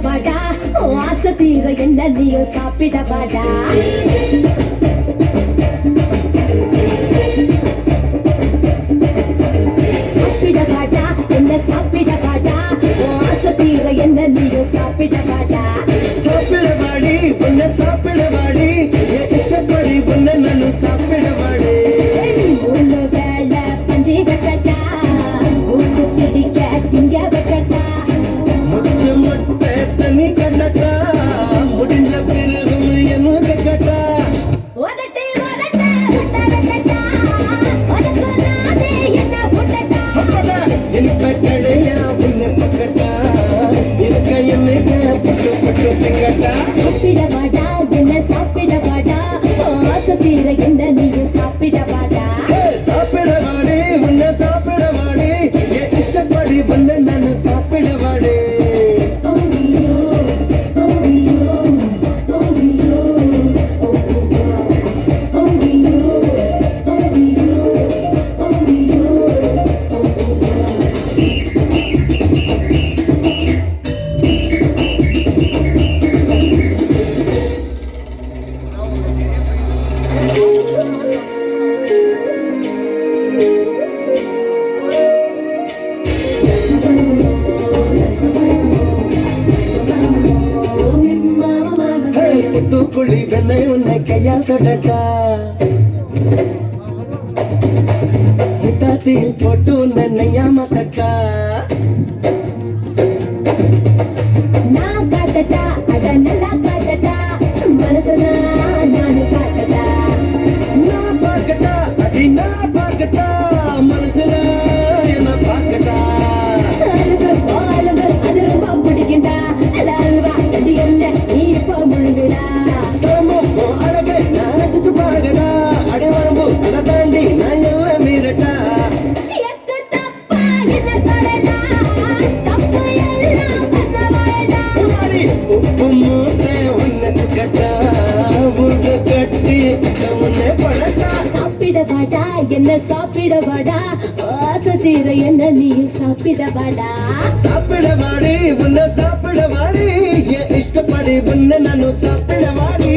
வாடா ஆசை தீர என்ன நீயும் சாப்பிட வாடா சாப்பிட வாடா என்ன சாப்பிட வாடா ஆசை தீர என்ன நீயும் சாப்பிட வாடா சாப்பிட வாடி உன்னை சாப்பிட வாடி இஷ்டப்படி உன்னை நான் சாப்பிட வாடி ஒண்ணு வேலை பந்தி வைக்கட்டா உப்பு பிடிக்க திங்க வைக்கட்டா முச்ச முட்டை தண்ணி கட்டட்டா முடிஞ்ச பிறகு என்ன கட்டா ஒதட்டி ஒதட்ட முட்டை வைக்கட்டா ஒதக்கு நாதே என்ன முட்டட்டா எனக்கு கடையா உன்னை பக்கட்டா எனக்கு என்னைக்கு புட்டு புட்டு திங்கட்டா சாப்பிட வாடா என்ன சாப்பிட வாடா ஆசை தீர என்ன நீயும் சாப்பிட வாடா சாப்பிட வாடி உன்னை சாப்பிட வாடி இஷ்டப்படி உன்னை நான் சாப்பிட வாடி புத்துக்குழி வெண்ணை உன்னை கையால் தொடட்டா முட்டாச்சியில் போட்டு உன்னை நெய்யாம தட்டா நான் காட்டட்டா அட நல்லா காட்டட்டா மனசனா நானு காட்டட்டா நான் பார்க்கட்டா அடி நான் பார்க்கட்டா மனசுல என்ன பார்க்கட்டா அலுவு அது ரொம்ப பிடிக்குண்டா அட அல்வா அது என்ன நீ இப்போ முழுங்குடா அழகை நான் ரசிச்சு பாருங்கடா அடி வரம்பு அதை தாண்டி நான் எல்லாம் மீறட்டா எக்கு தப்பா என்ன தொடடா தப்பு எல்லாம் பண்ண வாழடா உப்பு மூட்டை உன்னை கட்டா உருண்டை கட்டி உன்னை பழட்டா சாப்பிட வாடா என்ன சாப்பிட வாடா ஆசை தீர என்ன நீ சாப்பிட வாடா சாப்பிட வாடி உன்னை சாப்பிட வாடி இஷ்டப்படி உன்னை நான் சாப்பிட வாடி